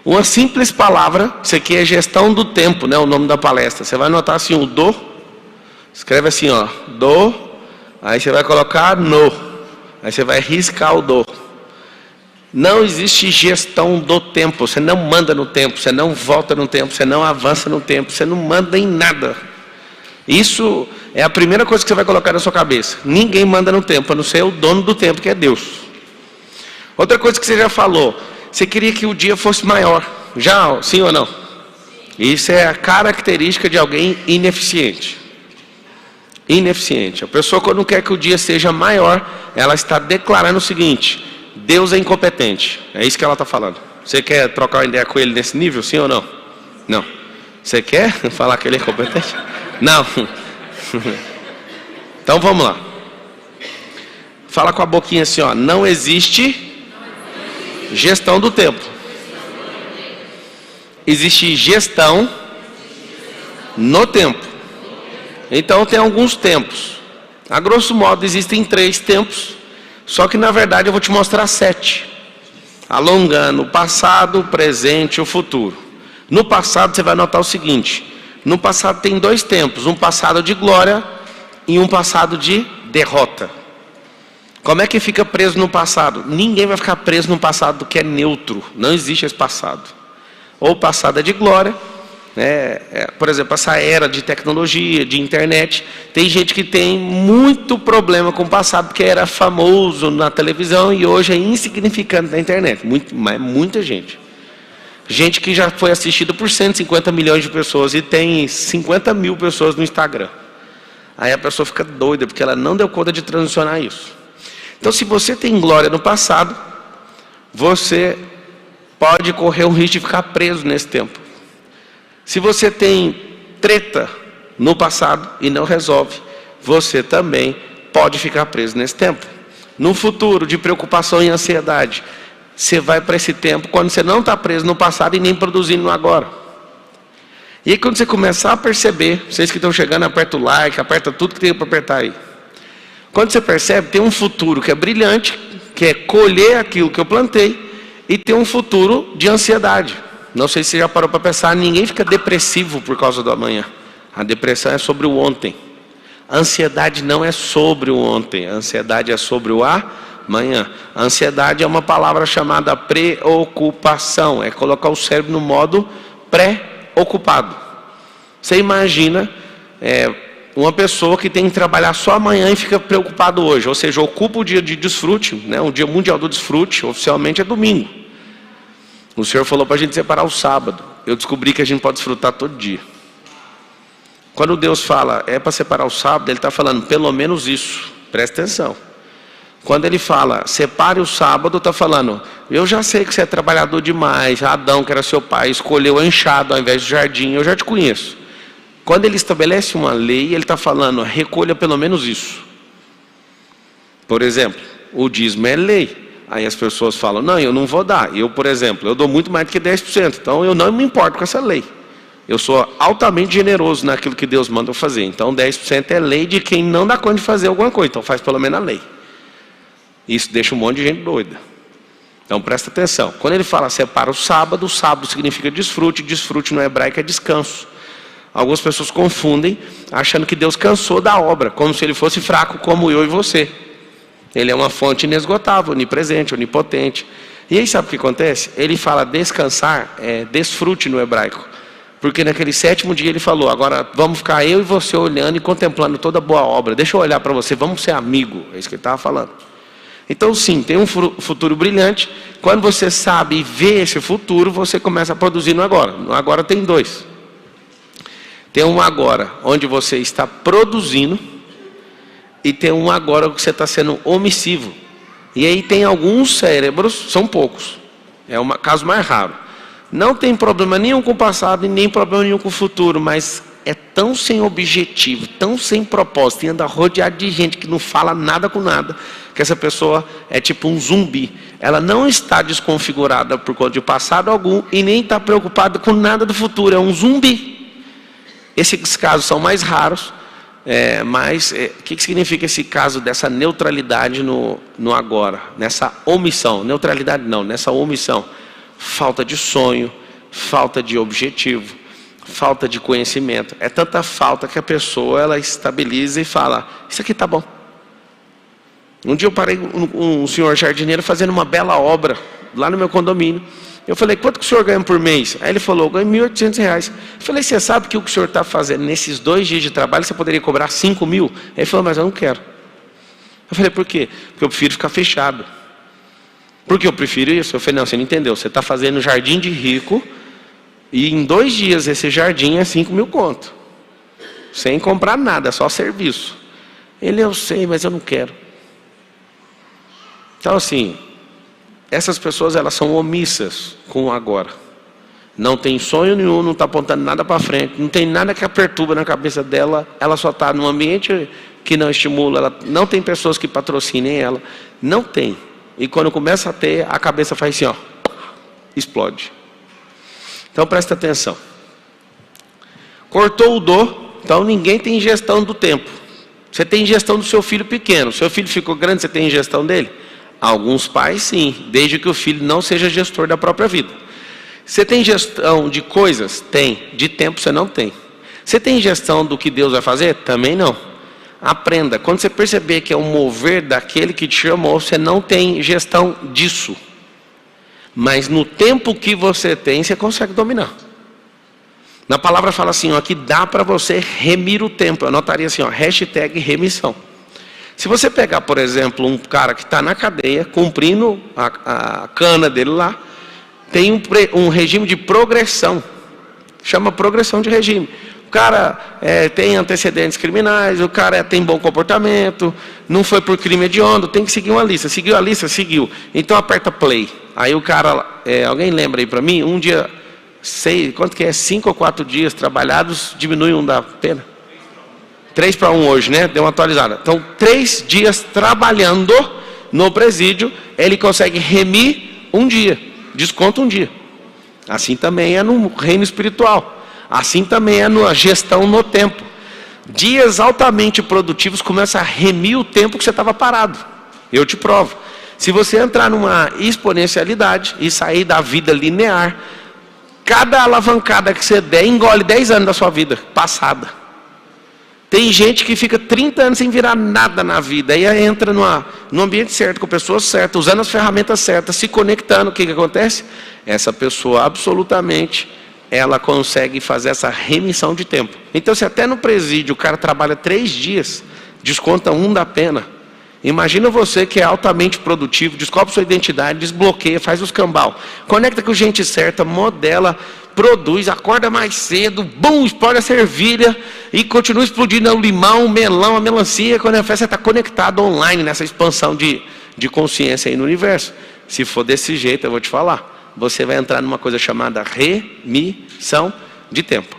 Uma simples palavra, isso aqui é gestão do tempo, né? O nome da palestra. Você vai anotar assim o do, escreve assim, ó, do, aí você vai colocar no, aí você vai riscar o do. Não existe gestão do tempo, você não manda no tempo, você não volta no tempo, você não avança no tempo, você não manda em nada. Isso é a primeira coisa que você vai colocar na sua cabeça. Ninguém manda no tempo, a não ser o dono do tempo, que é Deus. Outra coisa que você já falou, você queria que o dia fosse maior. Já, sim ou não? Isso é a característica de alguém ineficiente. Ineficiente. A pessoa, quando quer que o dia seja maior, ela está declarando o seguinte: Deus é incompetente. É isso que ela está falando. Você quer trocar uma ideia com ele nesse nível, sim ou não? Não. Você quer falar que ele é incompetente? Não. Então vamos lá. Fala com a boquinha assim, ó. Não existe gestão do tempo. Existe gestão no tempo. Então tem alguns tempos. A grosso modo existem 3 tempos. Só que na verdade eu vou te mostrar 7. Alongando o passado, o presente e o futuro. No passado você vai notar o seguinte. No passado tem 2 tempos. Um passado de glória e um passado de derrota. Como é que fica preso no passado? Ninguém vai ficar preso no passado que é neutro. Não existe esse passado. Ou o passado é de glória. Por exemplo, essa era de tecnologia, de internet. Tem gente que tem muito problema com o passado, porque era famoso na televisão e hoje é insignificante na internet. Muita gente. Gente que já foi assistida por 150 milhões de pessoas e tem 50 mil pessoas no Instagram. Aí a pessoa fica doida, porque ela não deu conta de transicionar isso. Então, se você tem glória no passado, você pode correr o risco de ficar preso nesse tempo. Se você tem treta no passado e não resolve, você também pode ficar preso nesse tempo. No futuro, de preocupação e ansiedade, você vai para esse tempo quando você não está preso no passado e nem produzindo no agora. E aí quando você começar a perceber, vocês que estão chegando, aperta o like, aperta tudo que tem para apertar aí. Quando você percebe, tem um futuro que é brilhante, que é colher aquilo que eu plantei, e tem um futuro de ansiedade. Não sei se você já parou para pensar, ninguém fica depressivo por causa do amanhã. A depressão é sobre o ontem. A ansiedade não é sobre o ontem, a ansiedade é sobre o amanhã. A ansiedade é uma palavra chamada preocupação, é colocar o cérebro no modo pré-ocupado. Você imagina uma pessoa que tem que trabalhar só amanhã e fica preocupado hoje, ou seja, ocupa o dia de desfrute, né? O dia mundial do desfrute, oficialmente é domingo. O Senhor falou para a gente separar o sábado. Eu descobri que a gente pode desfrutar todo dia. Quando Deus fala, é para separar o sábado, Ele está falando pelo menos isso. Presta atenção. Quando Ele fala, separe o sábado, está falando, eu já sei que você é trabalhador demais. Adão, que era seu pai, escolheu a enxada ao invés do jardim, eu já te conheço. Quando Ele estabelece uma lei, Ele está falando, recolha pelo menos isso. Por exemplo, o dízimo é lei. Aí as pessoas falam, não, eu não vou dar. Eu, por exemplo, eu dou muito mais do que 10%. Então eu não me importo com essa lei. Eu sou altamente generoso naquilo que Deus manda eu fazer. Então 10% é lei de quem não dá conta de fazer alguma coisa. Então faz pelo menos a lei. Isso deixa um monte de gente doida. Então presta atenção. Quando Ele fala separa o sábado significa desfrute. Desfrute no hebraico é descanso. Algumas pessoas confundem, achando que Deus cansou da obra, como se Ele fosse fraco como eu e você. Ele é uma fonte inesgotável, onipresente, onipotente. E aí sabe o que acontece? Ele fala descansar, desfrute no hebraico. Porque naquele 7º dia Ele falou, agora vamos ficar eu e você olhando e contemplando toda boa obra. Deixa eu olhar para você, vamos ser amigo. É isso que Ele estava falando. Então sim, tem um futuro brilhante. Quando você sabe e vê esse futuro, você começa a produzir no agora. No agora tem 2. Tem um agora onde você está produzindo e tem um agora que você está sendo omissivo. E aí tem alguns cérebros, são poucos, é um caso mais raro. Não tem problema nenhum com o passado e nem problema nenhum com o futuro, mas é tão sem objetivo, tão sem propósito, e anda rodeado de gente que não fala nada com nada, que essa pessoa é tipo um zumbi. Ela não está desconfigurada por conta de passado algum e nem está preocupada com nada do futuro, é um zumbi. Esses casos são mais raros, mas o que significa esse caso dessa neutralidade no agora, nessa omissão? Neutralidade não, nessa omissão. falta de sonho, falta de objetivo, falta de conhecimento. É tanta falta que a pessoa ela estabiliza e fala: isso aqui tá bom. Um dia eu parei um senhor jardineiro fazendo uma bela obra lá no meu condomínio. Eu falei: quanto que o senhor ganha por mês? Aí ele falou: ganho R$1.800. Eu falei: você sabe que o senhor está fazendo nesses 2 dias de trabalho, você poderia cobrar 5 mil? Aí ele falou: mas eu não quero. Eu falei: por quê? Porque eu prefiro ficar fechado. Por que eu prefiro isso? Eu falei: não, você não entendeu. Você está fazendo jardim de rico e em 2 dias esse jardim é 5 mil conto. Sem comprar nada, só serviço. Ele: eu sei, mas eu não quero. Então assim, essas pessoas elas são omissas com o agora. Não tem sonho nenhum, não está apontando nada para frente, não tem nada que a perturba na cabeça dela, ela só está num ambiente que não estimula, ela não tem pessoas que patrocinem ela, não tem. E quando começa a ter, a cabeça faz assim, ó, explode. Então presta atenção. Cortou o dor, então ninguém tem gestão do tempo. Você tem gestão do seu filho pequeno, seu filho ficou grande, você tem gestão dele? Alguns pais sim, desde que o filho não seja gestor da própria vida. Você tem gestão de coisas? Tem. De tempo você não tem. Você tem gestão do que Deus vai fazer? Também não. Aprenda. Quando você perceber que é o mover daquele que te chamou, você não tem gestão disso. Mas no tempo que você tem, você consegue dominar. Na palavra fala assim, ó, que dá para você remir o tempo. Eu anotaria assim, ó, #remissão. Se você pegar, por exemplo, um cara que está na cadeia, cumprindo a cana dele lá, tem um regime de progressão. Chama progressão de regime. O cara tem antecedentes criminais, o cara tem bom comportamento, não foi por crime hediondo, tem que seguir uma lista. Seguiu a lista? Seguiu. Então aperta play. Aí o cara, alguém lembra aí para mim? Um dia, 5 ou 4 dias trabalhados, diminui um da pena? 3 para 1 hoje, né? Deu uma atualizada. Então, 3 dias trabalhando no presídio, ele consegue remir um dia. Desconta um dia. Assim também é no reino espiritual. Assim também é na gestão no tempo. Dias altamente produtivos começam a remir o tempo que você estava parado. Eu te provo. Se você entrar numa exponencialidade e sair da vida linear, cada alavancada que você der, engole 10 anos da sua vida passada. Tem gente que fica 30 anos sem virar nada na vida. Aí entra no ambiente certo, com pessoas certas, usando as ferramentas certas, se conectando. O que acontece? Essa pessoa absolutamente, ela consegue fazer essa remissão de tempo. Então se até no presídio o cara trabalha 3 dias, desconta 1 da pena. Imagina você que é altamente produtivo, descobre sua identidade, desbloqueia, faz os cambal. Conecta com gente certa, modela, produz, acorda mais cedo, bum, explode a servilha e continua explodindo o limão, o melão, a melancia. Quando é festa, você está conectado online nessa expansão de consciência aí no universo. Se for desse jeito, eu vou te falar, você vai entrar numa coisa chamada remissão de tempo.